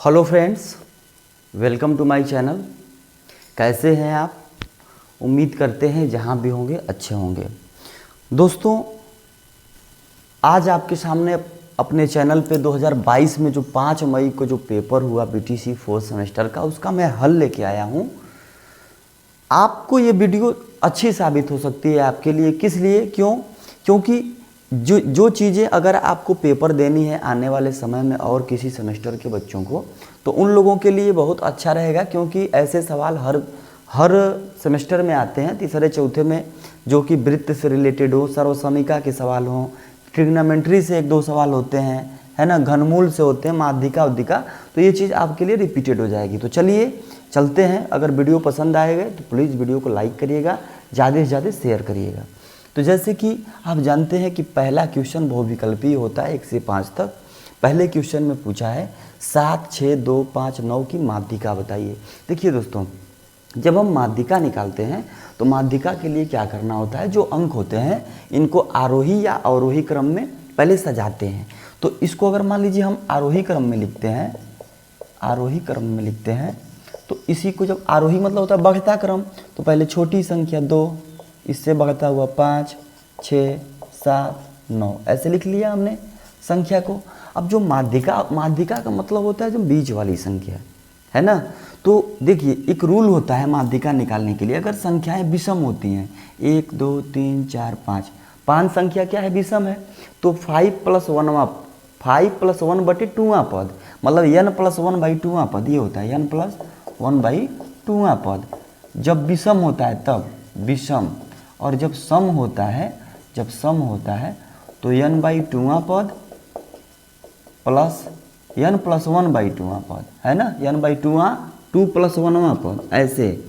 Hello friends, welcome to my channel. कैसे हैं आप? उम्मीद करते हैं जहां भी होंगे अच्छे होंगे। दोस्तों, आज आपके सामने अपने चैनल पे 2022 में जो 5 मई को जो पेपर हुआ बीटीसी 4th सेमेस्टर का, उसका मैं हल लेके आया हूं। आपको ये वीडियो अच्छी साबित हो सकती है आपके लिए। किस लिए? क्योंकि जो चीज़ें अगर आपको पेपर देनी है आने वाले समय में और किसी सेमेस्टर के बच्चों को, तो उन लोगों के लिए बहुत अच्छा रहेगा। क्योंकि ऐसे सवाल हर सेमेस्टर में आते हैं, तीसरे चौथे में, जो कि वृत्त से रिलेटेड हो, सर्वसमीका के सवाल हों, ट्रिग्नोमेट्री से 1-2 सवाल होते हैं, है ना, घनमूल से होते हैं, माध्यिका उद्दिका। तो ये चीज़ आपके लिए रिपीटेड हो जाएगी। तो चलिए चलते हैं। अगर वीडियो पसंद आएगा तो प्लीज़ वीडियो को लाइक करिएगा, ज़्यादा से ज़्यादा शेयर करिएगा। तो जैसे कि आप जानते हैं कि पहला क्वेश्चन बहुविकल्पीय होता है 1 से 5 तक। पहले क्वेश्चन में पूछा है 7, 6, 2, 5, 9 की माध्यिका बताइए। देखिए दोस्तों, जब हम माध्यिका निकालते हैं तो माध्यिका के लिए क्या करना होता है, जो अंक होते हैं इनको आरोही या अवरोही क्रम में पहले सजाते हैं। तो इसको अगर मान लीजिए हम आरोही क्रम में लिखते हैं, आरोही क्रम में लिखते हैं, तो इसी को जब आरोही मतलब होता है बढ़ता क्रम, तो पहले छोटी संख्या 2, इससे बढ़ता हुआ 5, 6, 7, 9, ऐसे लिख लिया हमने संख्या को। अब जो माध्यिका का मतलब होता है जो बीच वाली संख्या है ना। तो देखिए, एक रूल होता है माध्यिका निकालने के लिए। अगर संख्याएं विषम होती हैं, 1, 2, 3, 4, 5, 5 संख्या क्या है, विषम है, तो 5 + 1 बटे 2वां पद, मतलब n + 1/2वां पद ये होता है, n + 1/2वां पद। जब विषम होता है तब विषम, और जब सम होता है तो n/2वां पद प्लस n + 1/2वां पद, है ना, n/2 + 1वां पद, ऐसे।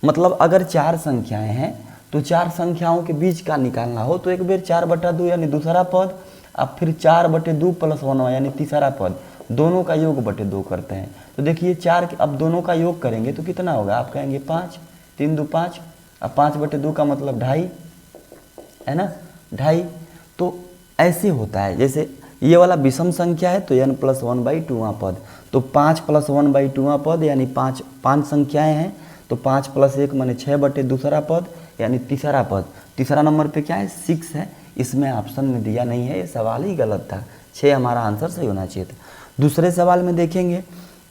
मतलब अगर 4 संख्याएं हैं तो 4 संख्याओं के बीच का निकालना हो तो एक बेर 4/2 यानी दूसरा पद, अब फिर 4/2 + 1वां यानी तीसरा पद, दोनों का योग बटे 2 करते हैं। तो देखिए 4 अब दोनों का योग करेंगे तो कितना होगा, आप कहेंगे 5, 3 2 5, अब 5/2 का मतलब 2.5, है ना, 2.5। तो ऐसे होता है। जैसे ये वाला विषम संख्या है तो n + 1/2वां पद, तो 5 + 1/2वां पद यानी 5 संख्याएं हैं तो 5 + 1 माने 6 दूसरा पद यानी तीसरा पद। तीसरा नंबर पे क्या है, 6 है। इसमें ऑप्शन में दिया नहीं है, ये सवाल ही गलत था। 6 हमारा आंसर सही होना चाहिए था। दूसरे सवाल में देखेंगे,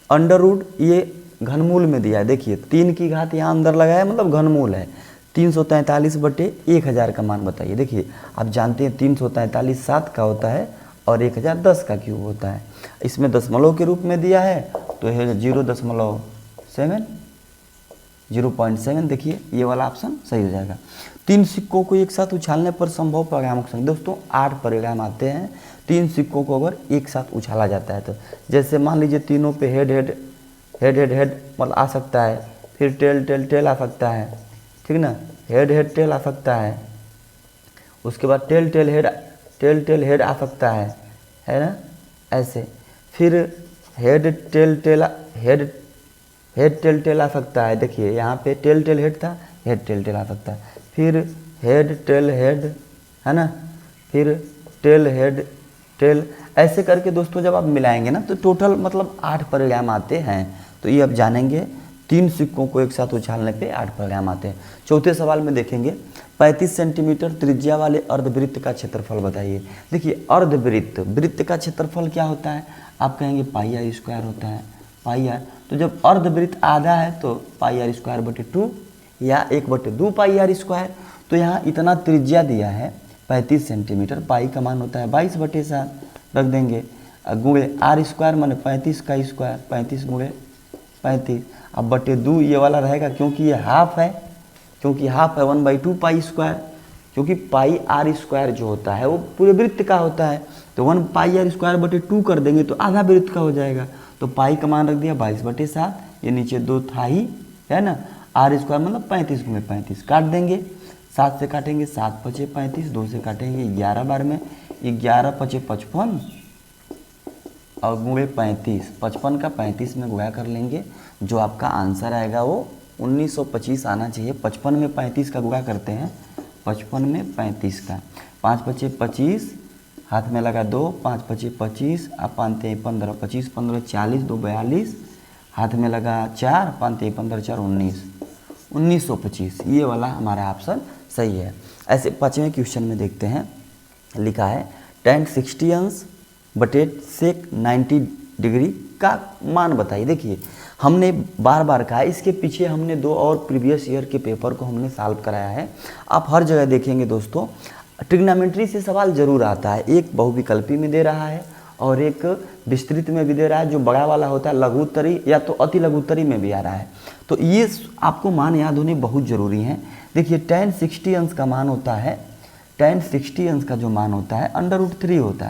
अंडर रूट ये घनमूल में दिया है। देखिए 3 की घात यहाँ अंदर लगाया, मतलब घनमूल है। 343/1000 का मान बताइए। देखिए आप जानते हैं 343 7 का होता है और 1000 10 का क्यूब होता है। इसमें दशमलव के रूप में दिया है तो है 0.7। देखिए ये वाला ऑप्शन सही हो जाएगा। 3 सिक्कों को एक साथ उछालने पर संभव परिणामों की संख्या। दोस्तों 8 परिणाम आते हैं 3 सिक्कों को अगर एक साथ उछाला जाता है तो। जैसे मान लीजिए तीनों पे हेड मतलब आ सकता है, फिर टेल आ सकता है, ठीक ना, हेड टेल आ सकता है, उसके बाद टेल हेड आ सकता है ना, ऐसे। फिर हेड टेल आ सकता है। देखिए यहाँ पे टेल हेड था, हेड टेल आ सकता है। फिर हेड टेल हेड, है ना, फिर टेल हेड टेल, ऐसे करके दोस्तों जब आप मिलाएंगे ना तो टोटल मतलब 8 परिणाम आते हैं। तो ये आप जानेंगे 3 सिक्कों को एक साथ उछालने पे 8 परिणाम आते हैं। चौथे सवाल में देखेंगे 35 सेंटीमीटर त्रिज्या वाले अर्धवृत्त का क्षेत्रफल बताइए। देखिए वृत्त का क्षेत्रफल क्या होता है, आप कहेंगे πr² होता है, πr। तो जब अर्धवृत्त आधा है तो πr²/2 या 1/2 πr²। तो यहाँ इतना त्रिज्या दिया है 35 सेंटीमीटर, पाई का मान होता है 22/7 रख देंगे, गुणे r² माने 35 का स्क्वायर, 35 × 35। अब /2 ये वाला रहेगा क्योंकि ये हाफ है, 1/2 πr², क्योंकि πr² जो होता है वो पूरे वृत्त का होता है। तो 1 πr²/2 कर देंगे तो आधा वृत्त का हो जाएगा। तो पाई का मान रख दिया 22/7, ये नीचे 2 था ही, है ना, r² मतलब 35 × 35 काट देंगे। 7 से काटेंगे 7 × 5 = 35, 2 से काटेंगे 11 बार में 11 × 5 = 55 और गुणे 35, 55 का 35 में गुणा कर लेंगे। जो आपका आंसर आएगा वो 1925 आना चाहिए। 55 में 35 का गुणा करते हैं, 55 में 35 का, 5 × 5 = 25, हाथ में लगा 2, 5 25 25, आप पानते हैं 15, 25 15 40, 2 42, हाथ में लगा 4, पानते हैं 15 4 19, 1925। ये वाला हमारा ऑप्शन सही है। ऐसे 5वें क्वेश्चन में देखते हैं, लिखा है tan 60 अंश बटे sec 90 डिग्री का मान बताइए। देखिए हमने बार बार कहा, इसके पीछे हमने 2 और प्रीवियस ईयर के पेपर को हमने सॉल्व कराया है। आप हर जगह देखेंगे दोस्तों, ट्रिग्नोमेट्री से सवाल जरूर आता है। एक बहुविकल्पी में दे रहा है और एक विस्तृत में भी दे रहा है। जो बड़ा वाला होता है लघु उत्तरी या तो अति लघु उत्तरी में भी आ रहा है। तो ये आपको मान याद होने बहुत ज़रूरी है। देखिए tan 60 अंश का मान होता है, tan 60 अंश का जो मान होता है √3 होता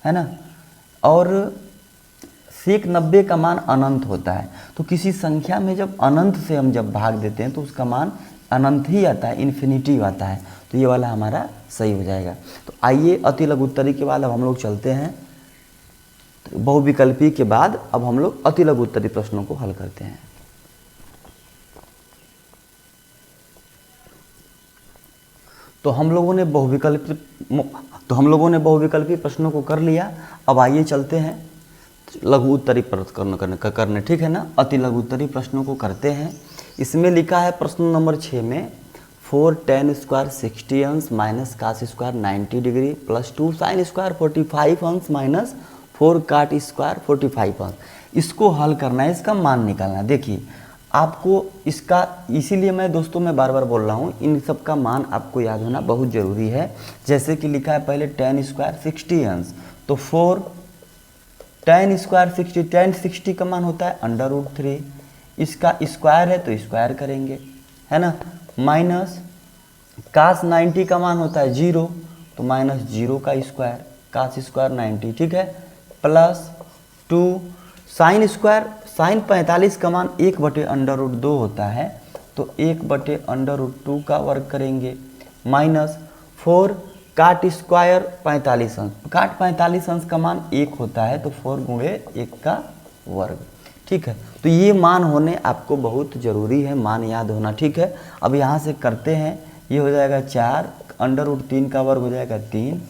है ना। और sec 90 का मान अनंत होता है। तो किसी संख्या में जब अनंत से हम जब भाग देते हैं तो उसका मान अनंत ही आता है, इन्फिनिटी आता है। तो ये वाला हमारा सही हो जाएगा। तो आइए अति लघु उत्तरी के बाद अब हम लोग चलते हैं, तो बहुविकल्पी के बाद अब हम लोग अति लघु उत्तरी प्रश्नों को हल करते हैं। तो हम लोगों ने बहुविकल्पी प्रश्नों को कर लिया। अब आइए चलते हैं लघु उत्तरी प्रश्न करने, ठीक है ना। अति लघु उत्तरी प्रश्नों को करते हैं। इसमें लिखा है प्रश्न नंबर 6 में 4 tan स्क्वायर 60 अंश minus cos square 90 degree plus 2 sine square 45 अंश माइनस 4 काट स्क्वायर 45 अंश। इसको हल करना है, इसका मान निकालना है। देखिए आपको इसका, इसीलिए मैं दोस्तों मैं बार बार बोल रहा हूँ, इन सब का मान आपको याद होना बहुत ज़रूरी है। जैसे कि लिखा है पहले tan स्क्वायर 60 अंश, तो 4 tan स्क्वायर 60, tan 60 का मान होता है √3, इसका स्क्वायर है तो स्क्वायर करेंगे, है ना। माइनस कास 90 का मान होता है 0, तो माइनस 0 का स्क्वायर, कास स्क्वायर 90, ठीक है। प्लस 2 साइन स्क्वायर, साइन 45 का मान 1/√2 होता है, तो 1/√2 का वर्ग करेंगे। माइनस 4 काट स्क्वायर 45 अंश, काट 45 अंश का मान 1 होता है, तो 4 गुणे 1 का वर्ग, ठीक है। तो ये मान होने आपको बहुत ज़रूरी है, मान याद होना, ठीक है। अब यहाँ से करते हैं, ये हो जाएगा 4, √3 का वर्ग हो जाएगा 3,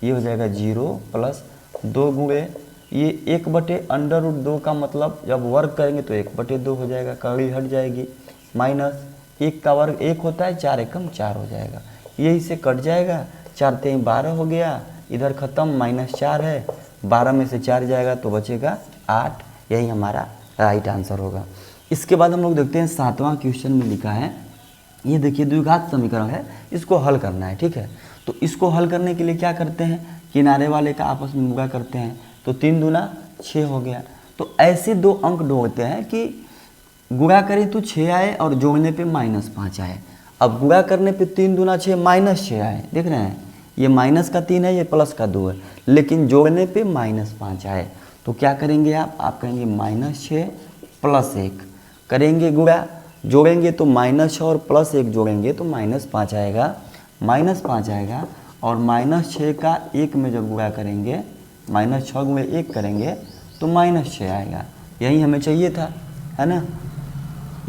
ये हो जाएगा 0 प्लस 2 गुणे ये 1/√2 का मतलब जब वर्ग करेंगे तो 1/2 हो जाएगा, कड़ी हट जाएगी। माइनस 1 का वर्ग 1 होता है, 4 एकम 4 हो जाएगा, यही से कट जाएगा। 4 3 12 हो गया, इधर ख़त्म, -4 है, 12 में से 4 जाएगा तो बचेगा 8। यही हमारा राइट आंसर होगा। इसके बाद हम लोग देखते हैं 7वां क्वेश्चन में लिखा है, ये देखिए द्विघात समीकरण है, इसको हल करना है, ठीक है। तो इसको हल करने के लिए क्या करते हैं, किनारे वाले का आपस में गुणा करते हैं, तो 3 दूना 6 हो गया। तो ऐसे 2 अंक ढूंढते हैं कि गुणा करें तो 6 आए और जोड़ने पे -5 आए। अब गुणा करने पे 3 दूना 6 -6 आए, देख रहे हैं, ये माइनस का 3 है, ये प्लस का 2 है, लेकिन जोड़ने पे -5 आए। तो क्या करेंगे आप कहेंगे -6 + 1 करेंगे गुणा, जोड़ेंगे तो -6 और +1 जोड़ेंगे तो -5 आएगा, -5 आएगा। और -6 का 1 में जब गुणा करेंगे, -6 गुणे 1 करेंगे तो -6 आएगा। यही हमें चाहिए था, है ना,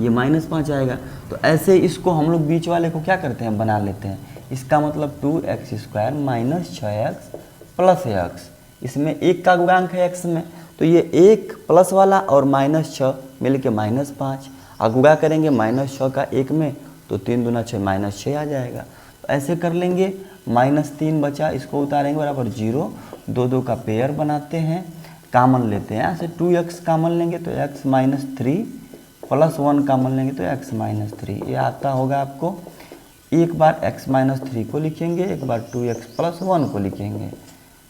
ये -5 आएगा। तो ऐसे इसको हम लोग बीच वाले को क्या करते हैं, बना लेते हैं। इसका मतलब 2x² - 6x + x, इसमें 1 का गुणांक है x में, तो ये 1 प्लस वाला और -6 मिल के -5, और गुणा करेंगे -6 का 1 में तो 3 दूना 6 -6 आ जाएगा। तो ऐसे कर लेंगे, -3 बचा, इसको उतारेंगे बराबर 0, 2 का पेयर बनाते हैं, कामन लेते हैं, यहाँ से 2x कामन लेंगे तो x - 3 + 1 कामन लेंगे तो x - 3, ये आता होगा आपको। एक बार x - 3 को लिखेंगे, एक बार 2x + 1 को लिखेंगे,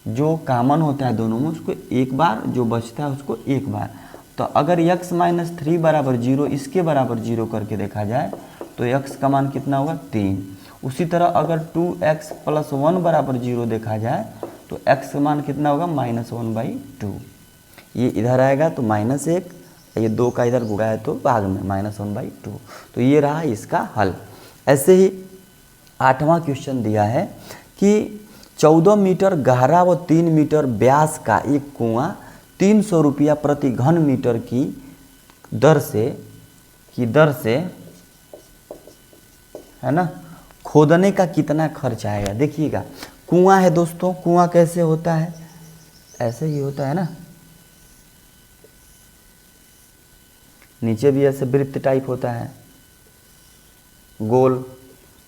जो कामन होता है दोनों में उसको एक बार, जो बचता है उसको एक बार। तो अगर x - 3 बराबर 0, इसके बराबर 0 करके देखा जाए तो x का मान कितना होगा, 3। उसी तरह अगर 2x + 1 बराबर 0 देखा जाए तो x का मान कितना होगा, -1/2। ये इधर आएगा तो -1, ये 2 का इधर गुणा है तो भाग में -1/2। तो ये रहा इसका हल। ऐसे ही 8वां क्वेश्चन दिया है कि 14 मीटर गहरा व 3 मीटर व्यास का एक कुआं 300 रुपया प्रति घन मीटर की दर से है ना, खोदने का कितना खर्च आएगा। देखिएगा, कुआं है दोस्तों, कुआं कैसे होता है, ऐसे ही होता है ना, नीचे भी ऐसे वृत्त टाइप होता है, गोल,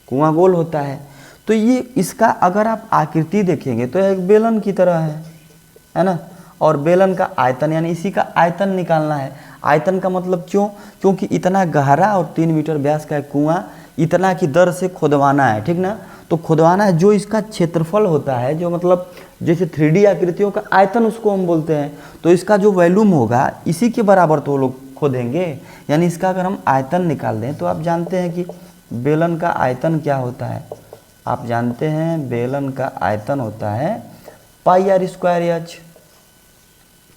कुआं गोल होता है। तो ये इसका अगर आप आकृति देखेंगे तो एक बेलन की तरह है ना। और बेलन का आयतन यानी इसी का आयतन निकालना है। आयतन का मतलब क्यों, क्योंकि इतना गहरा और 3 मीटर व्यास का कुआं इतना की दर से खुदवाना है, ठीक ना। तो खुदवाना है, जो इसका क्षेत्रफल होता है, जो मतलब जैसे 3D आकृतियों का आयतन उसको हम बोलते हैं, तो इसका जो वॉल्यूम होगा इसी के बराबर तो लोग खोदेंगे। यानी इसका अगर हम आयतन निकाल दें तो आप जानते हैं कि बेलन का आयतन क्या होता है, आप जानते हैं बेलन का आयतन होता है पाई आर स्क्वायर एच,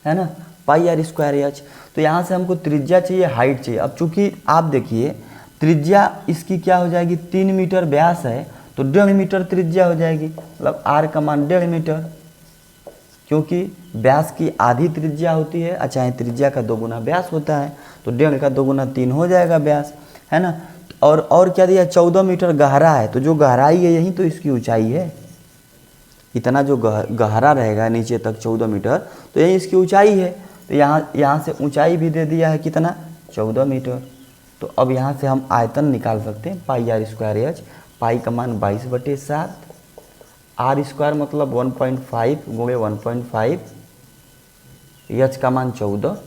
है ना, पाई आर स्क्वायर एच। तो यहाँ से हमको त्रिज्या चाहिए, हाइट चाहिए। अब चूंकि आप देखिए त्रिज्या इसकी क्या हो जाएगी, 3 मीटर व्यास है तो 1.5 मीटर त्रिज्या हो जाएगी, मतलब आर का मान 1.5 मीटर, क्योंकि व्यास की आधी त्रिज्या होती है, चाहे त्रिज्या का 2 गुना व्यास होता है, तो 1.5 का 2 गुना 3 हो जाएगा व्यास, है ना। और क्या दिया, 14 मीटर गहरा है, तो जो गहराई है यही तो इसकी ऊंचाई है, इतना जो गहरा रहेगा नीचे तक 14 मीटर, तो यही इसकी ऊंचाई है। तो यहाँ से ऊंचाई भी दे दिया है कितना, 14 मीटर। तो अब यहाँ से हम आयतन निकाल सकते हैं, पाई आर स्क्वायर एच, पाई का मान 22/7, आर स्क्वायर मतलब 1.5 गुणे 1.5, एच का मान 14,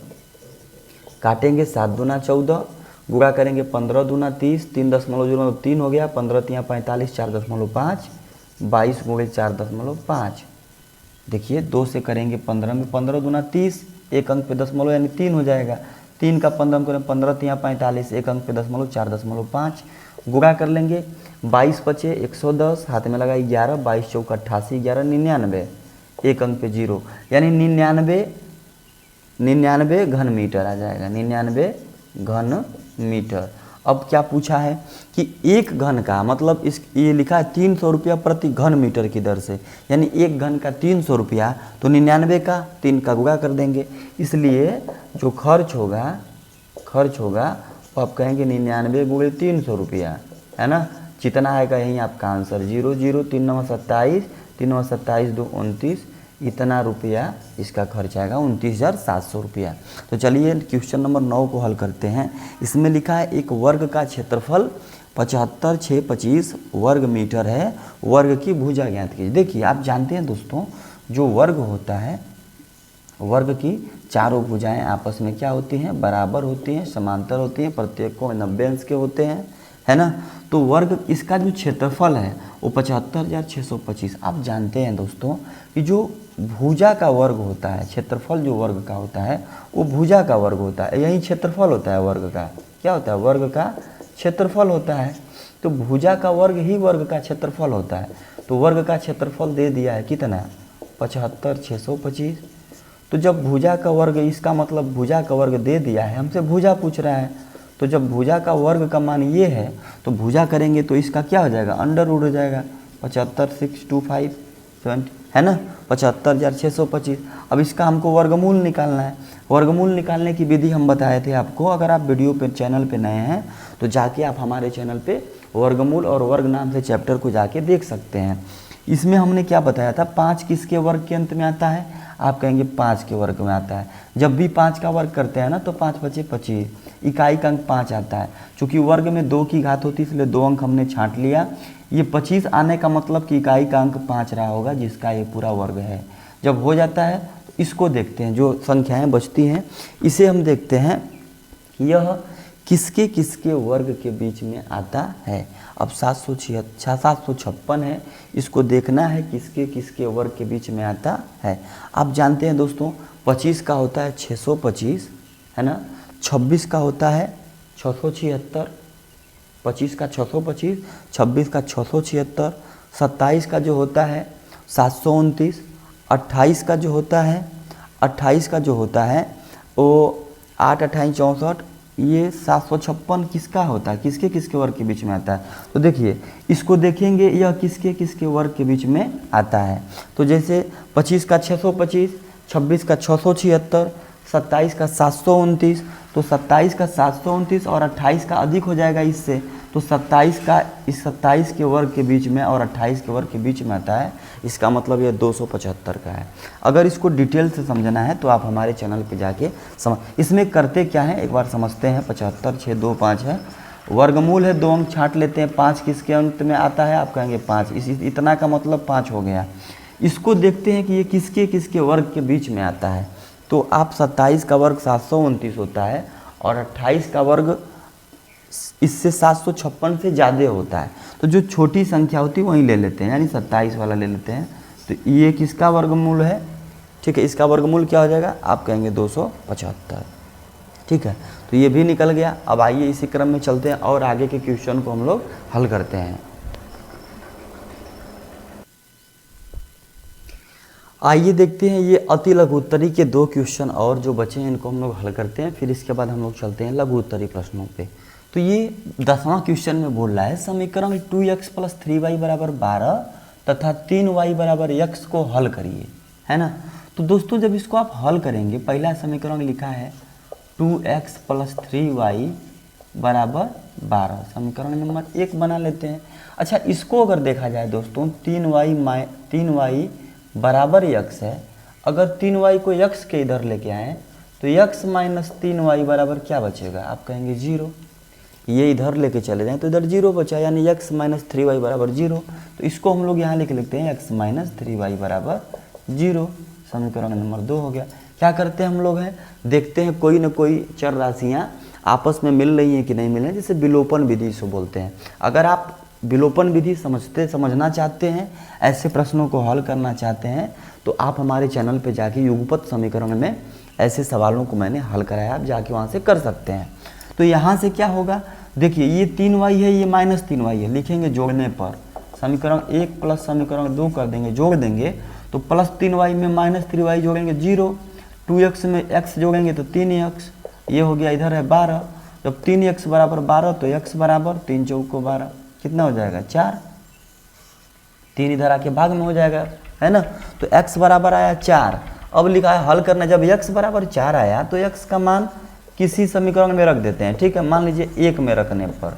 काटेंगे 7 दूना 14, गुणा करेंगे 15 दूना 30, 3.0 हो गया, 15 तिया 45, 4.5, 22 गुणे 4.5। देखिए 2 से करेंगे 15 में, 15 दूना 30, एक अंक पे दशमलव यानी 3 हो जाएगा, 3 का 15 करें 15 तिया 45, एक अंक पे दशमलव 4.5, गुणा कर लेंगे, 22 बचे 110, हाथ में लगा 11, 22 चौका 88, 11 99, एक अंक पे 0, यानी 99 घन मीटर आ जाएगा, 99 घन मीटर। अब क्या पूछा है कि एक घन का मतलब ये लिखा है 300 रुपया प्रति घन मीटर की दर से, यानी एक घन का 300 रुपया, तो 99 का 3 का गुणा कर देंगे, इसलिए जो खर्च होगा तो आप कहेंगे 99 गुणे 300 रुपया, है ना। जितना आएगा यही आपका आंसर, 0 0 3 9 27, 3 9 27 2 29, इतना रुपया इसका खर्च आएगा, 29,700 रुपया। तो चलिए क्वेश्चन नंबर 9 को हल करते हैं। इसमें लिखा है एक वर्ग का क्षेत्रफल 75,625 वर्ग मीटर है, वर्ग की भुजा ज्ञात कीजिए। देखिए आप जानते हैं दोस्तों, जो वर्ग होता है, वर्ग की चारों भुजाएं आपस में क्या होती हैं, बराबर होती हैं, समांतर होती हैं, प्रत्येक को 90 अंश के होते हैं, है ना। तो वर्ग इसका जो क्षेत्रफल है वो 75,625। आप जानते हैं दोस्तों कि जो भुजा का वर्ग होता है, क्षेत्रफल जो वर्ग का होता है वो भुजा का वर्ग होता है, यही क्षेत्रफल होता है वर्ग का, क्या होता है, वर्ग का क्षेत्रफल होता है। तो भुजा का वर्ग ही वर्ग का क्षेत्रफल होता है। तो वर्ग का क्षेत्रफल दे दिया है कितना, 75,625। तो जब भुजा का वर्ग, इसका मतलब भुजा का वर्ग दे दिया है, हमसे भुजा पूछ रहा है, तो जब भुजा का वर्ग का मान ये है तो भुजा करेंगे तो इसका क्या हो जाएगा, अंडर रूट हो जाएगा, 75,625 है ना, 75,625। अब इसका हमको वर्गमूल निकालना है। वर्गमूल निकालने की विधि हम बताए थे आपको, अगर आप वीडियो पे चैनल पे नए हैं तो जाके आप हमारे चैनल पे वर्गमूल और वर्ग नाम से चैप्टर को जाके देख सकते हैं। इसमें हमने क्या बताया था, 5 किसके वर्ग के अंत में आता है, आप कहेंगे 5 के वर्ग में आता है। जब भी 5 का वर्ग करते हैं ना तो 5 बचे 25, इकाई का अंक 5 आता है। चूँकि वर्ग में 2 की घात होती है इसलिए 2 अंक हमने छांट लिया। ये 25 आने का मतलब कि इकाई का अंक 5 रहा होगा, जिसका ये पूरा वर्ग है। जब हो जाता है तो इसको देखते हैं, जो संख्याएँ बचती हैं इसे हम देखते हैं कि यह किसके किसके वर्ग के बीच में आता है। अब 756 है, इसको देखना है किसके किसके वर्ग के बीच में आता है। आप जानते हैं दोस्तों 25 का होता है 625, है ना, 26 का होता है 676, 25 का 625, 26 का 676, 27 का जो होता है 729, 28 का जो होता है वो 8 28 64, ये 756 किसका होता है, किसके किसके वर्ग के बीच में आता है। तो देखिए इसको देखेंगे यह किसके किसके वर्ग के बीच में आता है। तो जैसे 25 का 625, 26 का 676, 27 का 729, तो 27 का 729 और 28 का अधिक हो जाएगा इससे, तो 27 का इस 27 के वर्ग के बीच में और 28 के वर्ग के बीच में आता है, इसका मतलब ये 275 का है। अगर इसको डिटेल से समझना है तो आप हमारे चैनल पे जाके समझ। इसमें करते क्या है एक बार समझते हैं। 75 6 2 5 है, वर्गमूल है, 2 अंक छांट लेते हैं, 5 किसके अंत में आता है, आप कहेंगे 5, इतना का मतलब 5 हो गया। इसको देखते हैं कि ये किसके किसके वर्ग के बीच में आता है। तो आप 27 का वर्ग 729 होता है और 28 का वर्ग इससे 756 से ज़्यादा होता है। तो जो छोटी संख्या होती है वहीं ले लेते हैं, यानी 27 वाला ले लेते हैं। तो ये किसका वर्गमूल है, ठीक है, इसका वर्गमूल क्या हो जाएगा, आप कहेंगे 275, ठीक है। तो ये भी निकल गया। अब आइए इसी क्रम में चलते हैं और आगे के क्वेश्चन को हम लोग हल करते हैं। आइए देखते हैं ये अति लघु उत्तरी के 2 क्वेश्चन और जो बचे हैं इनको हम लोग हल करते हैं, फिर इसके बाद हम लोग चलते हैं लघु उत्तरी प्रश्नों पे। तो ये 10वां क्वेश्चन में बोल रहा है समीकरण 2x + 3y = 12 तथा 3y = x को हल करिए, है ना। तो दोस्तों जब इसको आप हल करेंगे, पहला समीकरण लिखा है 2x + 3y = 12, समीकरण नंबर 1 बना लेते हैं। अच्छा, इसको अगर देखा जाए दोस्तों 3y बराबर x है, अगर 3y को x के इधर लेके आए तो x - 3y बराबर क्या बचेगा, आप कहेंगे 0। ये इधर लेके चले जाएं तो इधर 0 बचा, यानी x - 3y बराबर 0। तो इसको हम लोग यहाँ लिख लेते हैं x - 3y बराबर 0, समीकरण नंबर 2 हो गया। क्या करते हैं हम लोग हैं, देखते हैं कोई ना कोई चर राशियाँ आपस में मिल रही हैं कि नहीं मिल रही हैं, जिसे विलोपन विधि से बोलते हैं। अगर आप विलोपन विधि समझना चाहते हैं, ऐसे प्रश्नों को हल करना चाहते हैं, तो आप हमारे चैनल पे जाके युगपत समीकरण में ऐसे सवालों को मैंने हल कराया, आप जाके वहाँ से कर सकते हैं। तो यहाँ से क्या होगा, देखिए ये 3y है, ये -3y है, लिखेंगे जोड़ने पर समीकरण 1 प्लस समीकरण 2 कर देंगे, जोड़ देंगे तो +3y में -3y जोड़ेंगे 0, 2x में x जोड़ेंगे तो 3x, ये हो गया, इधर है 12। जब 3x बराबर 12 तो x बराबर 3 चौको 12, कितना हो जाएगा 4, 3 इधर आके भाग में हो जाएगा, है ना। तो x बराबर आया 4। अब लिखा है हल करना, जब x बराबर 4 आया तो x का मान किसी समीकरण में रख देते हैं, ठीक है। मान लीजिए 1 में रखने पर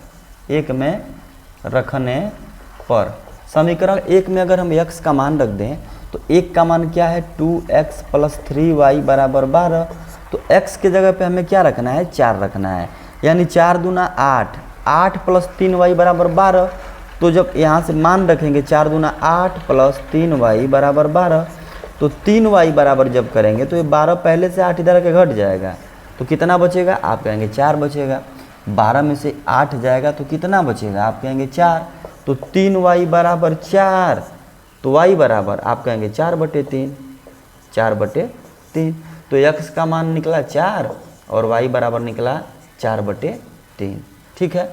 समीकरण 1 में अगर हम x का मान रख दें तो 1 का मान क्या है, 2x + 3y = 12। तो x के जगह पे हमें क्या रखना है, 4 रखना है, यानी 4 दूना 8, 8 + 3y = 12। तो जब यहाँ से मान रखेंगे 4 दूना 8 + 3y = 12, तो 3y बराबर जब करेंगे तो ये 12 पहले से 8 इधर के घट जाएगा, तो कितना बचेगा, आप कहेंगे 4 बचेगा। 12 में से 8 जाएगा तो कितना बचेगा, आप कहेंगे 4। तो 3y = 4, तो y बराबर आप कहेंगे 4/3, 4/3। तो x का मान निकला 4 और y बराबर निकला 4/3, ठीक है।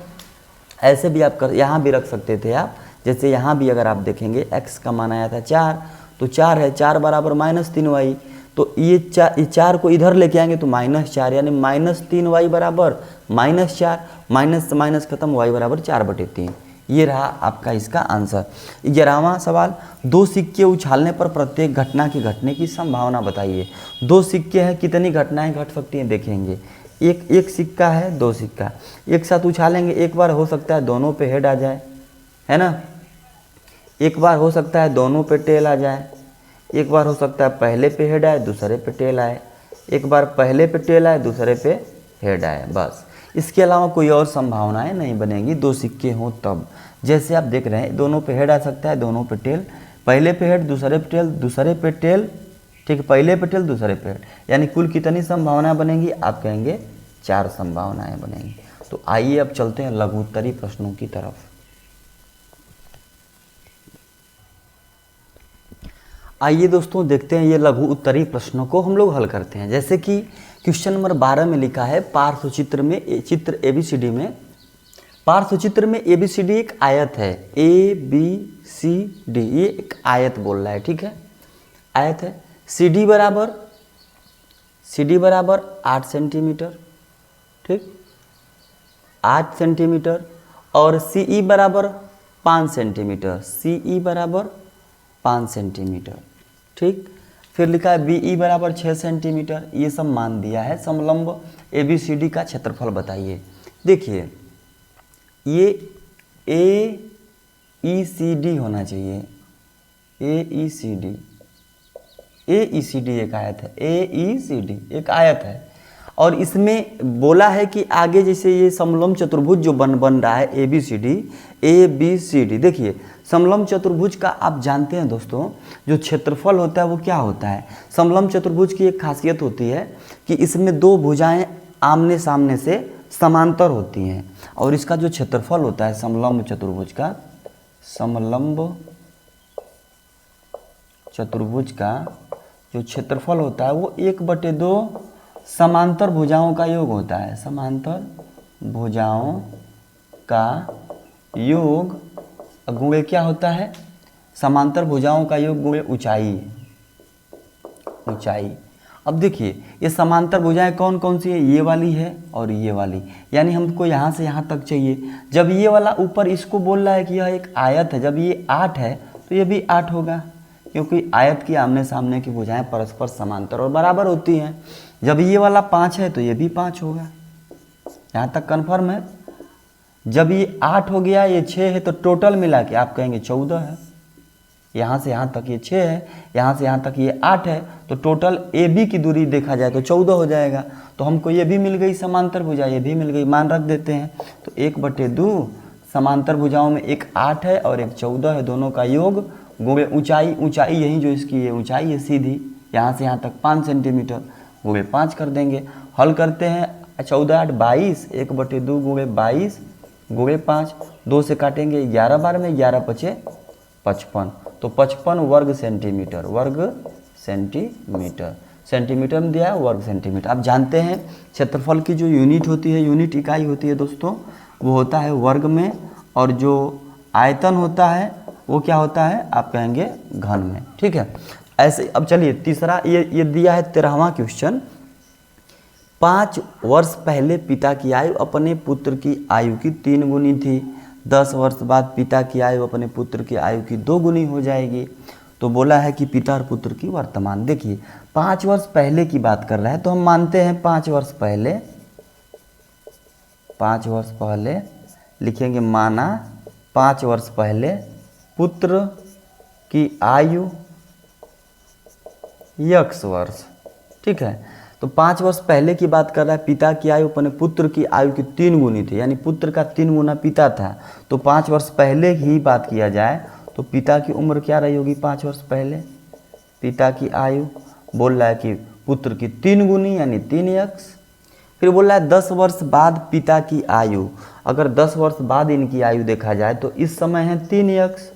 ऐसे भी आप यहाँ भी रख सकते थे आप, जैसे यहाँ भी अगर आप देखेंगे x का मान आया था 4, तो 4 है, 4 बराबर -3y, तो ये 4 को इधर लेके आएंगे तो -4, यानी -3y बराबर -4, माइनस से माइनस खत्म, y बराबर 4/3। ये रहा आपका इसका आंसर। 11वां सवाल, 2 सिक्के उछालने पर प्रत्येक घटना के घटने की संभावना बताइए। 2 सिक्के हैं, कितनी घटनाएं घट सकती हैं देखेंगे। एक सिक्का है, 2 सिक्का एक साथ उछालेंगे, एक बार हो सकता है दोनों पे हेड आ जाए, है ना, एक बार हो सकता है दोनों पे टेल आ जाए, एक बार हो सकता है पहले पे हेड आए दूसरे पे टेल आए, एक बार पहले पे टेल आए दूसरे पे हेड आए, बस। इसके अलावा कोई और संभावनाएं नहीं बनेंगी 2 सिक्के हों तब। जैसे आप देख रहे हैं दोनों पे हेड आ सकता है, दोनों पे टेल, पहले पे हेड दूसरे पे टेल, दूसरे पे टेल, ठीक है, पहले पे टेल दूसरे पे हेड, यानी कुल कितनी संभावनाएं बनेंगी, आप कहेंगे 4 संभावनाएं बनेंगी। तो आइए अब चलते हैं लघु उत्तरी प्रश्नों की तरफ। आइए दोस्तों देखते हैं ये लघु उत्तरी प्रश्नों को हम लोग हल करते हैं। जैसे कि क्वेश्चन नंबर 12 में लिखा है पार्श्वचित्र में, चित्र ABCD में, पार्श्वचित्र में ABCD एक आयत है, ABCD, ये एक आयत बोल रहा है, ठीक है, आयत है। CD बराबर 8 सेंटीमीटर, ठीक, 8 सेंटीमीटर, और CE बराबर 5 सेंटीमीटर, CE बराबर 5 सेंटीमीटर, ठीक। फिर लिखा है BE बराबर 6 सेंटीमीटर, ये सब मान दिया है। समलंब ABCD का क्षेत्रफल बताइए। देखिए ये AECD होना चाहिए, AECD, AECD एक आयत है, AECD एक आयत है। और इसमें बोला है कि आगे जैसे ये समलंब चतुर्भुज जो बन रहा है ABCD, देखिए समलंब चतुर्भुज का आप जानते हैं दोस्तों, जो क्षेत्रफल होता है वो क्या होता है। समलंब चतुर्भुज की एक खासियत होती है कि इसमें दो भुजाएं आमने सामने से समांतर होती हैं, और इसका जो क्षेत्रफल होता है समलंब चतुर्भुज का, समलंब चतुर्भुज का जो क्षेत्रफल होता है वो 1/2 समांतर भुजाओं का योग होता है, समांतर भुजाओं का योग गुणे क्या होता है, समांतर भुजाओं का योग गुणे ऊंचाई, ऊंचाई। अब देखिए ये समांतर भुजाएं कौन कौन सी है, ये वाली है और ये वाली, यानी हमको यहाँ से यहाँ तक चाहिए। जब ये वाला ऊपर इसको बोल रहा है कि यह एक आयत है, जब ये 8 है तो ये भी 8 होगा, क्योंकि आयत की आमने सामने की भुजाएं परस्पर समांतर और बराबर होती हैं। जब ये वाला 5 है तो ये भी 5 होगा, यहाँ तक कन्फर्म है। जब ये 8 हो गया, ये 6 है, तो टोटल मिला के आप कहेंगे 14 है। यहाँ से यहाँ तक ये 6 है, यहाँ से यहाँ तक ये 8 है, तो टोटल AB की दूरी देखा जाए तो 14 हो जाएगा। तो हमको ये भी मिल गई समांतर भुजा, ये भी मिल गई, मान रख देते हैं। तो 1/2 समांतर भुजाओं में एक 8 है और एक 14 है, दोनों का योग गुणे ऊंचाई, ऊंचाई यही जो इसकी ये ऊंचाई है सीधी, यहाँ से यहाँ तक 5 सेंटीमीटर, गुणे 5 कर देंगे। हल करते हैं, 14 8 22, 1/2 गुणे 22 गुणे 5, 2 से काटेंगे 11 बार में, 11 पचे 55, तो 55 वर्ग सेंटीमीटर, वर्ग सेंटीमीटर, सेंटीमीटर में दिया है वर्ग सेंटीमीटर। आप जानते हैं क्षेत्रफल की जो यूनिट होती है, यूनिट इकाई होती है दोस्तों, वो होता है वर्ग में, और जो आयतन होता है वो क्या होता है, आप कहेंगे घन में, ठीक है। ऐसे अब चलिए तीसरा, ये दिया है 13वां क्वेश्चन। 5 वर्ष पहले पिता की आयु अपने पुत्र की आयु की 3 गुनी थी, 10 वर्ष बाद पिता की आयु अपने पुत्र की आयु की 2 गुनी हो जाएगी। तो बोला है कि पिता और पुत्र की वर्तमान, देखिए 5 वर्ष पहले की बात कर रहा है, तो हम मानते हैं 5 वर्ष पहले, 5 वर्ष पहले लिखेंगे, माना 5 वर्ष पहले पुत्र की आयु x वर्ष, ठीक है। तो 5 वर्ष पहले की बात कर रहा है, पिता की आयु अपने पुत्र की आयु की 3 गुनी थी, यानी पुत्र का 3 गुना पिता था। तो 5 वर्ष पहले ही बात किया जाए तो पिता की उम्र क्या रही होगी 5 वर्ष पहले, पिता की आयु बोल रहा है कि पुत्र की 3 गुनी यानी 3x। फिर बोल रहा है 10 वर्ष बाद पिता की आयु, अगर 10 वर्ष बाद इनकी आयु देखा जाए तो इस समय है 3x,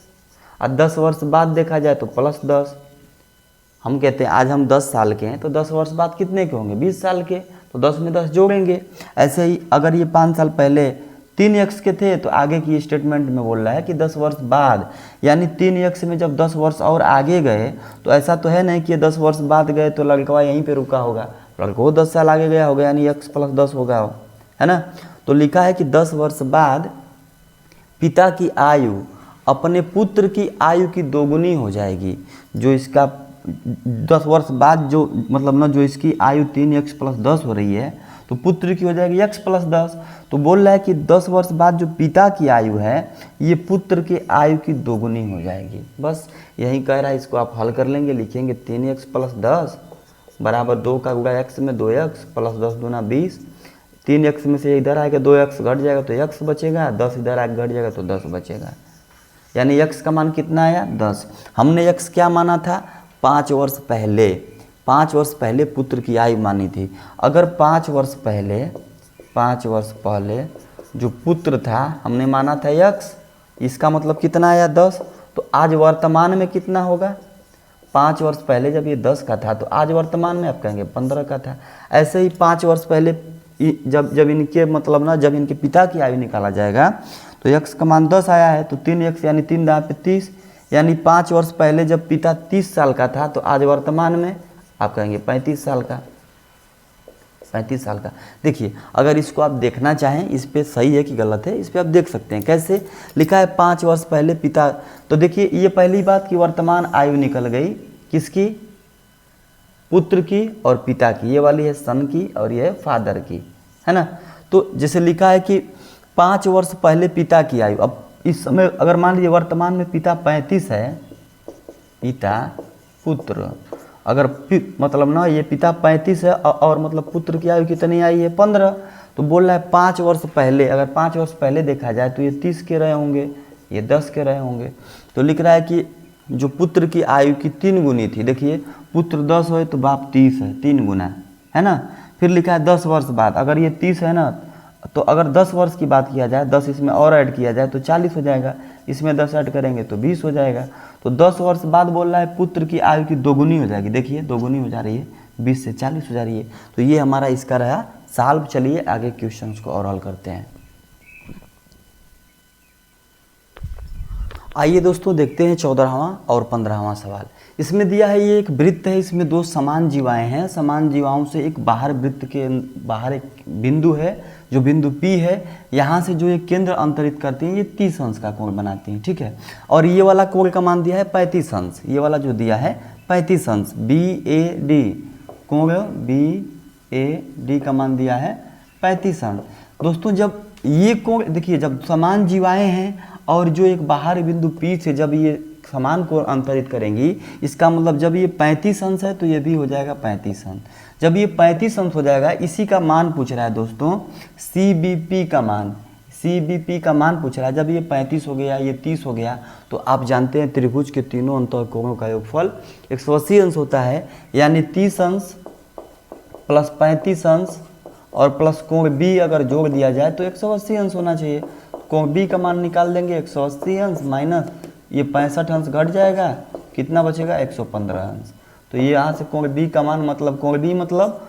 और 10 वर्ष बाद देखा जाए तो +10। हम कहते हैं आज हम 10 साल के हैं, तो 10 वर्ष बाद कितने के होंगे, 20 साल के, तो 10 में 10 जोड़ेंगे। ऐसे ही अगर ये 5 साल पहले 3x के थे, तो आगे की स्टेटमेंट में बोल रहा है कि 10 वर्ष बाद, यानी 3x में जब 10 वर्ष और आगे गए, तो ऐसा तो है नहीं कि 10 वर्ष बाद गए तो लड़का यहीं पे रुका होगा, लड़का वो 10 साल आगे गया होगा, यानी x + 10 होगा, है ना। तो लिखा है कि 10 वर्ष बाद पिता की आयु अपने पुत्र की आयु की 2 गुनी हो जाएगी। जो इसका 10 वर्ष बाद जो मतलब ना, जो इसकी आयु 3x + 10 हो रही है, तो पुत्र की हो जाएगी x + 10। तो बोल रहा है कि 10 वर्ष बाद जो पिता की आयु है, ये पुत्र की आयु की 2 गुनी हो जाएगी। बस यही कह रहा है, इसको आप हल कर लेंगे, लिखेंगे 3x + 10 बराबर 2 का गुणा x में 2x + 10 दूना 20। 3x में से इधर आएगा 2x घट जाएगा तो x बचेगा, 10 इधर आगे घट जाएगा तो 10 बचेगा, यानी x का मान कितना आया 10। हमने x क्या माना था 5 वर्ष पहले, 5 वर्ष पहले पुत्र की आयु मानी थी। अगर 5 वर्ष पहले जो पुत्र था हमने माना था x, इसका मतलब कितना आया 10। तो आज वर्तमान में कितना होगा, 5 वर्ष पहले जब ये 10 का था तो आज वर्तमान में आप कहेंगे 15 का था। ऐसे ही 5 वर्ष पहले जब इनके मतलब ना, जब इनके पिता की आयु निकाला जाएगा तो x का मान 10 आया है, तो 3x यानी 3 दाँव पे 30, यानी 5 वर्ष पहले जब पिता 30 साल का था तो आज वर्तमान में आप कहेंगे 35 साल का, 35 साल का। देखिए अगर इसको आप देखना चाहें इस पे सही है कि गलत है, इस पे आप देख सकते हैं। कैसे लिखा है 5 वर्ष पहले पिता, तो देखिए ये पहली बात कि वर्तमान आयु निकल गई किसकी, पुत्र की और पिता की, ये वाली है सन की और ये है फादर की, है ना। तो जैसे लिखा है कि 5 वर्ष पहले पिता की आयु, अब इस समय अगर मान लीजिए वर्तमान में पिता 35 है, पिता पुत्र, अगर मतलब ना ये पिता 35 है और मतलब पुत्र की आयु कितनी आई है 15, तो बोल रहा है 5 वर्ष पहले, अगर 5 वर्ष पहले देखा जाए तो ये 30 के रहे होंगे, ये 10 के रहे होंगे। तो लिख रहा है कि जो पुत्र की आयु की 3 गुनी थी, देखिए पुत्र 10 हो तो बाप 30 है, 3 गुना है ना। फिर लिखा है 10 वर्ष बाद, अगर ये 30 है ना तो अगर 10 वर्ष की बात किया जाए, 10 इसमें और ऐड किया जाए तो 40 हो जाएगा, इसमें 10 ऐड करेंगे तो 20 हो जाएगा। तो 10 वर्ष बाद बोल रहा है पुत्र की आयु की 2 गुनी हो जाएगी, देखिए 2 गुनी हो जा रही है, 20 से 40 हो जा रही है। तो ये हमारा इसका रहा सॉल्व। चलिए आगे क्वेश्चंस को और हल करते हैं। आइए दोस्तों देखते हैं 14वां और 15वां सवाल। इसमें दिया है ये एक वृत्त है, इसमें 2 समान जीवाएं हैं, समान जीवाओं से एक बाहर वृत्त के बाहर एक बिंदु है जो बिंदु P है, यहाँ से जो एक केंद्र अंतरित करती हैं ये 30 अंश का कोण बनाती हैं, ठीक है। और ये वाला कोण का मान दिया है 35 अंश, ये वाला जो दिया है 35 अंश, BAD कोण BAD का मान दिया है 35 अंश। दोस्तों जब ये कोण देखिए, जब समान जीवाएं हैं और जो एक बाहर बिंदु P से जब ये समान कोण अंतरित करेंगी, इसका मतलब जब ये 35 अंश है तो ये भी हो जाएगा 35 अंश। जब ये 35 अंश हो जाएगा, इसी का मान पूछ रहा है दोस्तों CBP का मान, CBP का मान पूछ रहा है। जब ये 35 हो गया, ये 30 हो गया, तो आप जानते हैं त्रिभुज के तीनों अंतःकोणों का योगफल 180 अंश होता है, यानी 30 अंश प्लस 35 अंश और प्लस कोण B अगर जोड़ दिया जाए तो 180 अंश होना चाहिए। कोण B का मान निकाल देंगे, 180 अंश माइनस ये 65 अंश घट जाएगा, कितना बचेगा 115 अंश। तो ये यहाँ से कोण B का मान मतलब कोण B मतलब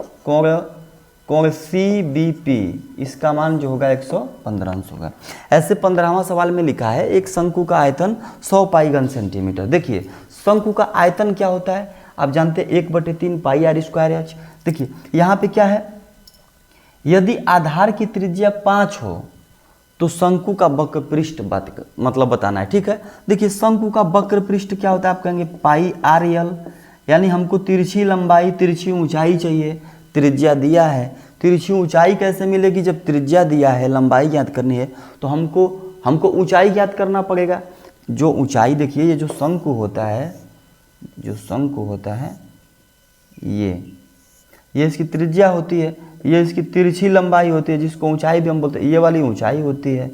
कोण CBP, इसका मान जो होगा 115 अंश होगा। ऐसे 15वां सवाल में लिखा है एक शंकु का आयतन 100 पाई घन सेंटीमीटर। देखिए शंकु का आयतन क्या होता है, आप जानते हैं 1/3 पाई r स्क्वायर h। देखिए यहाँ पे क्या है, यदि आधार की त्रिज्या 5 हो तो शंकु का वक्र पृष्ठ मतलब बताना है, ठीक है। देखिए शंकु का वक्र पृष्ठ क्या होता है, आप कहेंगे पाई RL, यानी हमको तिरछी लंबाई तिरछी ऊंचाई चाहिए, त्रिज्या दिया है, तिरछी ऊंचाई कैसे मिलेगी, जब त्रिज्या दिया है लंबाई ज्ञात करनी है तो हमको ऊंचाई ज्ञात करना पड़ेगा। जो ऊंचाई देखिए, ये जो शंकु होता है, जो शंकु होता है ये इसकी त्रिज्या होती है, ये इसकी तिरछी लंबाई होती है, जिसको ऊंचाई भी हम बोलते हैं, ये वाली ऊंचाई होती है।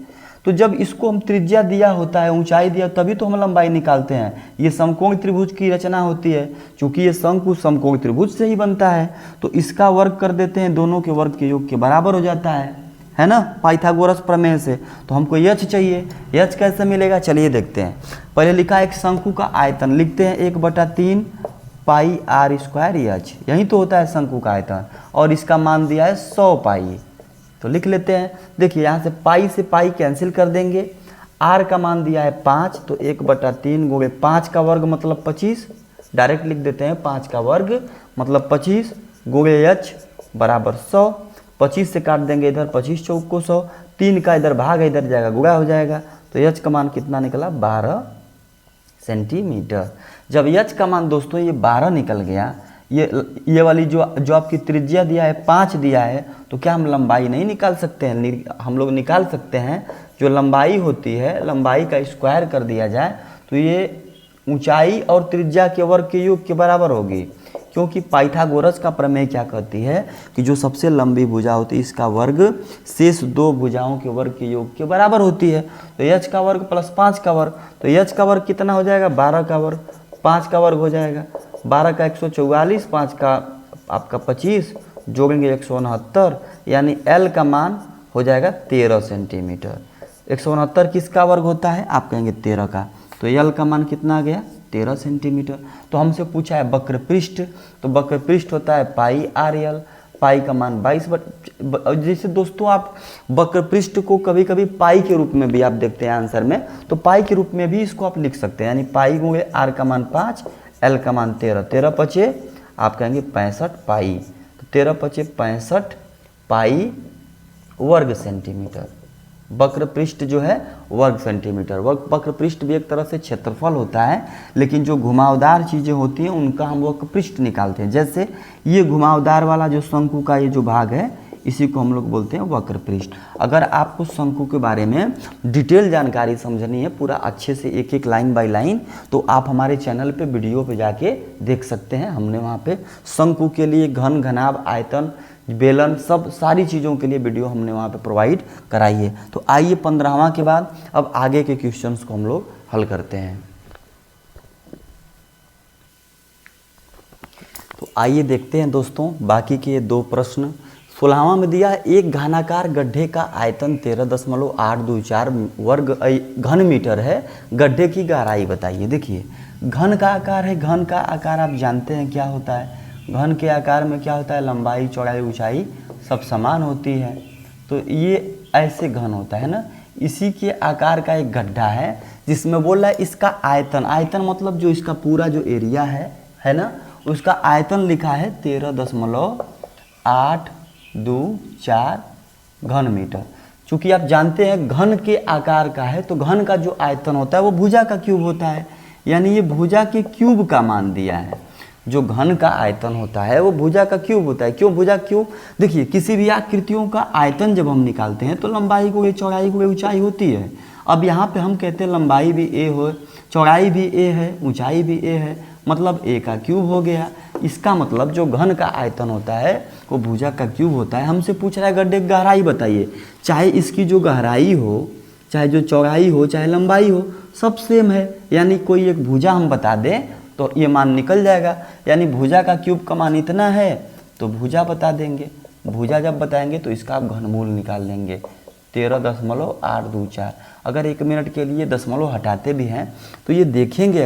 तो जब इसको हम त्रिज्या दिया होता है, ऊंचाई दिया, तभी तो हम लंबाई निकालते हैं। ये समकोण त्रिभुज की रचना होती है, क्योंकि ये शंकु समकोण त्रिभुज से ही बनता है। तो इसका वर्ग कर देते हैं, दोनों के वर्ग के योग के बराबर हो जाता है ना, पाइथागोरस प्रमेय से। तो हमको h चाहिए, h कैसे मिलेगा चलिए देखते हैं। पहले लिखा एक शंकु का आयतन, लिखते हैं 1/3 पाई r स्क्वायर h, यही तो होता है शंकु का आयतन, और इसका मान दिया है 100 पाई। तो लिख लेते हैं, देखिए यहाँ से पाई से पाई कैंसिल कर देंगे, r का मान दिया है 5, तो 1/3 गुणे 5 का वर्ग मतलब 25, डायरेक्ट लिख देते हैं 5 का वर्ग मतलब 25 गुणे h बराबर 100, 25 से काट देंगे इधर, 25 चौक को 100, 3 का इधर भाग है, इधर जाएगा गुणा हो जाएगा। तो h का मान कितना निकला 12 सेंटीमीटर। जब h का मान दोस्तों ये 12 निकल गया, ये वाली जो आपकी त्रिज्या दिया है 5 दिया है, तो क्या हम लंबाई नहीं निकाल सकते हैं, हम लोग निकाल सकते हैं। जो लंबाई होती है, लंबाई का स्क्वायर कर दिया जाए तो ये ऊंचाई और त्रिज्या के वर्ग के योग के बराबर होगी, क्योंकि पाइथागोरस का प्रमेय क्या कहती है कि जो सबसे लंबी भुजा होती है इसका वर्ग शेष 2 भुजाओं के वर्ग के योग के बराबर होती है। तो h का वर्ग प्लस 5 का वर्ग, तो h का वर्ग कितना हो जाएगा 12 का वर्ग, 5 का वर्ग हो जाएगा 12 का 144, 5 का आपका 25, जोड़ेंगे 169, यानी L का मान हो जाएगा 13 सेंटीमीटर। 169 किसका वर्ग होता है, आप कहेंगे 13 का, तो L का मान कितना आ गया 13 सेंटीमीटर। तो हमसे पूछा है वक्र पृष्ठ, तो वक्र पृष्ठ होता है पाई RL, पाई का मान 22। जैसे दोस्तों आप वक्र पृष्ठ को कभी कभी पाई के रूप में भी आप देखते हैं आंसर में, तो पाई के रूप में भी इसको आप लिख सकते हैं, यानी पाई गुणे R का मान 5, L का मान 13, 13 पचे आप कहेंगे 65 पाई, तो 13 पचे 65 पाई वर्ग सेंटीमीटर। वक्र पृष्ठ जो है वर्ग सेंटीमीटर, वक्र पृष्ठ भी एक तरह से क्षेत्रफल होता है, लेकिन जो घुमावदार चीज़ें होती हैं उनका हम वक्र पृष्ठ निकालते हैं। जैसे ये घुमावदार वाला जो शंकु का ये जो भाग है, इसी को हम लोग बोलते हैं वक्र पृष्ठ। अगर आपको शंकु के बारे में डिटेल जानकारी समझनी है पूरा अच्छे से एक एक लाइन बाय लाइन, तो आप हमारे चैनल पे वीडियो पे जाके देख सकते हैं। हमने वहाँ पे शंकु के लिए घन, घनाभ, आयतन, बेलन, सब सारी चीज़ों के लिए वीडियो हमने वहाँ पे प्रोवाइड कराई है। तो आइए 15वां के बाद अब आगे के क्वेश्चंस को हम लोग हल करते हैं। तो आइए देखते हैं दोस्तों बाकी के 2 प्रश्न। 16वां में दिया है एक घनाकार गड्ढे का आयतन 13.824 वर्ग घन मीटर है, गड्ढे की गहराई बताइए। देखिए घन का आकार है, घन का आकार आप जानते हैं क्या होता है, घन के आकार में क्या होता है, लंबाई चौड़ाई ऊंचाई सब समान होती है। तो ये ऐसे घन होता है ना, इसी के आकार का एक गड्ढा है जिसमें बोल रहा है इसका आयतन, आयतन मतलब जो इसका पूरा जो एरिया है ना, उसका आयतन लिखा है 13.824 घन मीटर। चूँकि आप जानते हैं घन के आकार का है तो घन का जो आयतन होता है वो भुजा का क्यूब होता है, यानी ये भुजा के क्यूब का मान दिया है। जो घन का आयतन होता है वो भुजा का क्यूब होता है। क्यों भुजा क्यूब? देखिए किसी भी आकृतियों का आयतन जब हम निकालते हैं तो लंबाई को ए, चौड़ाई को ए, ऊंचाई होती है। अब यहाँ पे हम कहते हैं लंबाई भी ए हो, चौड़ाई भी ए है, ऊंचाई भी ए है, मतलब ए का क्यूब हो गया। इसका मतलब जो घन का आयतन होता है वो भुजा का क्यूब होता है। हमसे पूछ रहा है गड्ढे की गहराई बताइए, चाहे इसकी जो गहराई हो, चाहे जो चौड़ाई हो, चाहे लंबाई हो, सब सेम है। यानी कोई एक भुजा हम बता दें तो ये मान निकल जाएगा, यानी भुजा का क्यूब का मान इतना है तो भुजा बता देंगे। भुजा जब बताएंगे तो इसका आप घनमूल निकाल लेंगे 13.824। अगर 1 मिनट के लिए दशमलव हटाते भी हैं तो ये देखेंगे,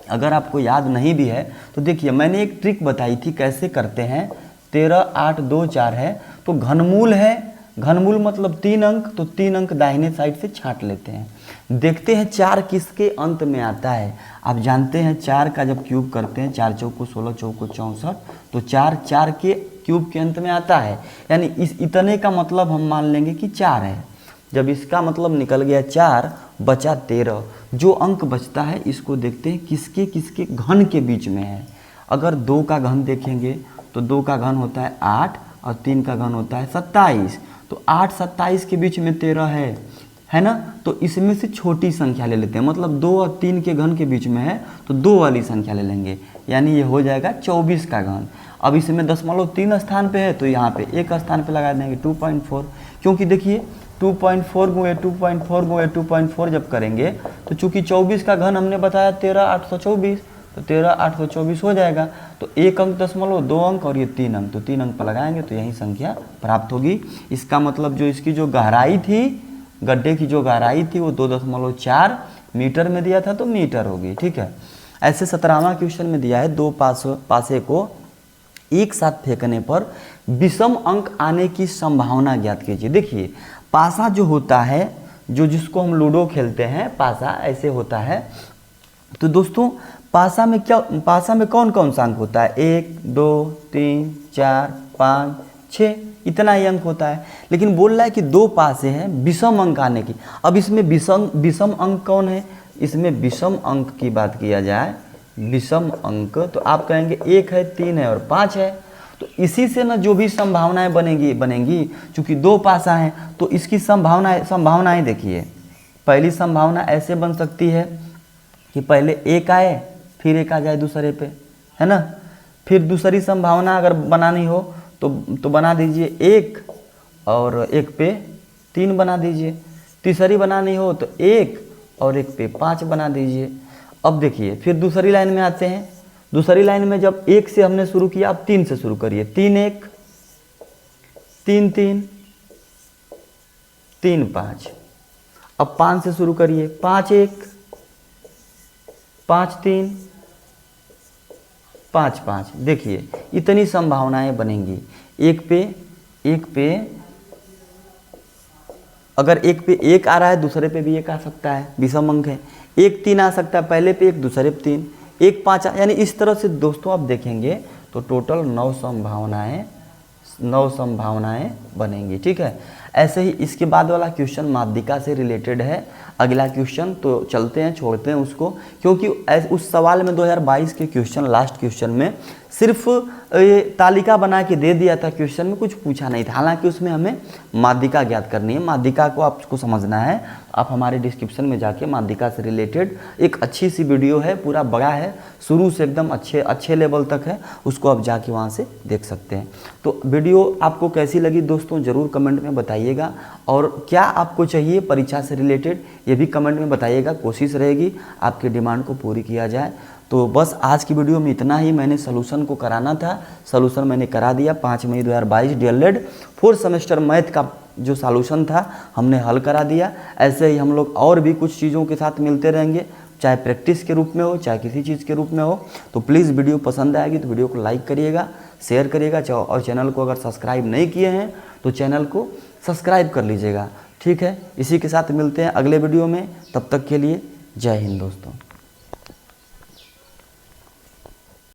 अगर आपको याद नहीं भी है तो देखिए मैंने एक ट्रिक बताई थी कैसे करते हैं। 13.824 है तो घनमूल है, घनमूल मतलब 3 अंक, तो 3 अंक दाहिने साइड से छांट लेते हैं। देखते हैं 4 किसके अंत में आता है। आप जानते हैं 4 का जब क्यूब करते हैं, 4 चौको 16, चौको 64, तो 4 के क्यूब के अंत में आता है, यानी इस इतने का मतलब हम मान लेंगे कि 4 है। जब इसका मतलब निकल गया 4, बचा 13। जो अंक बचता है इसको देखते हैं किसके किसके घन के बीच में है। अगर 2 का घन देखेंगे तो 2 का घन होता है 8 और 3 का घन होता है 27। तो 8, 27 के बीच में 13 है ना, तो इसमें से छोटी संख्या ले लेते हैं, मतलब 2 और 3 के घन के बीच में है तो 2 वाली संख्या ले लेंगे, यानी ये हो जाएगा 24 का घन। अब इसमें 0.3 स्थान पे है तो यहाँ पे एक स्थान पे लगा देंगे 2.4, क्योंकि देखिए 2.4 गुणे 2.4 गुणे 2.4 जब करेंगे तो चूंकि 24 का घन हमने बताया 13,824, तो 13,824 हो जाएगा। तो 1 अंक 0.2 अंक और ये 3 अंक, तो 3 अंक पर लगाएंगे तो यही संख्या प्राप्त होगी। इसका मतलब जो इसकी जो गहराई थी, गड्ढे की जो गहराई थी वो 2.4 मीटर में दिया था तो मीटर होगी। ठीक है। ऐसे 17वां क्वेश्चन में दिया है 2 पासे को एक साथ फेंकने पर विषम अंक आने की संभावना ज्ञात कीजिए। देखिए पासा जो होता है, जो जिसको हम लूडो खेलते हैं, पासा ऐसे होता है। तो दोस्तों पासा में कौन कौन सा अंक होता है? 1, 2, 3, 4, 5, 6, इतना ही अंक होता है। लेकिन बोल रहा है कि 2 पासे हैं विषम अंक आने की। अब इसमें विषम अंक कौन है? इसमें विषम अंक की बात किया जाए, विषम अंक, तो आप कहेंगे 1 है, 3 है और 5 है। तो इसी से ना जो भी संभावनाएं बनेंगी, चूंकि 2 पासा हैं तो इसकी संभावनाएं देखिए। पहली संभावना ऐसे बन सकती है कि पहले 1 आए फिर 1 आ जाए दूसरे पे, है ना। फिर दूसरी संभावना अगर बनानी हो तो बना दीजिए 1 और 1 पे 3 बना दीजिए। तीसरी बनानी हो तो 1 और 1 पे 5 बना दीजिए। अब देखिए फिर दूसरी लाइन में आते हैं। दूसरी लाइन में जब 1 से हमने शुरू किया, अब 3 से शुरू करिए। 3 1, 3 3, 3 5। अब 5 से शुरू करिए। 5 1, 5 3, 5 5। देखिए इतनी संभावनाएं बनेंगी। एक पे अगर 1 पे 1 आ रहा है दूसरे पे भी 1 आ सकता है, विषम अंक है। 1 3 आ सकता है, पहले पे 1 दूसरे पे 3, 1 5, यानी इस तरह से दोस्तों आप देखेंगे तो टोटल 9 संभावनाएं बनेंगी। ठीक है। ऐसे ही इसके बाद वाला क्वेश्चन माध्यिका से रिलेटेड है। अगला क्वेश्चन तो चलते हैं, छोड़ते हैं उसको, क्योंकि उस सवाल में 2022 के क्वेश्चन, लास्ट क्वेश्चन में सिर्फ ये तालिका बना के दे दिया था, क्वेश्चन में कुछ पूछा नहीं था। हालांकि उसमें हमें माध्यिका ज्ञात करनी है, माध्यिका को आपको समझना है। आप हमारे डिस्क्रिप्शन में जाके माध्यिका से रिलेटेड एक अच्छी सी वीडियो है, पूरा बड़ा है, शुरू से एकदम अच्छे लेवल तक है, उसको आप जाके वहाँ से देख सकते हैं। तो वीडियो आपको कैसी लगी दोस्तों ज़रूर कमेंट में बताइएगा, और क्या आपको चाहिए परीक्षा से रिलेटेड ये भी कमेंट में बताइएगा। कोशिश रहेगी आपकी डिमांड को पूरी किया जाए। तो बस आज की वीडियो में इतना ही। मैंने सोल्यूशन को कराना था, सोल्यूशन मैंने करा दिया। 5 मई 2022 डीएलएड 4th सेमेस्टर मैथ का जो सॉल्यूशन था हमने हल करा दिया। ऐसे ही हम लोग और भी कुछ चीज़ों के साथ मिलते रहेंगे, चाहे प्रैक्टिस के रूप में हो, चाहे किसी चीज़ के रूप में हो। तो प्लीज़ वीडियो पसंद आएगी तो वीडियो को लाइक करिएगा, शेयर करिएगा, और चैनल को अगर सब्सक्राइब नहीं किए हैं तो चैनल को सब्सक्राइब कर लीजिएगा। ठीक है, इसी के साथ मिलते हैं अगले वीडियो में। तब तक के लिए जय हिंद दोस्तों।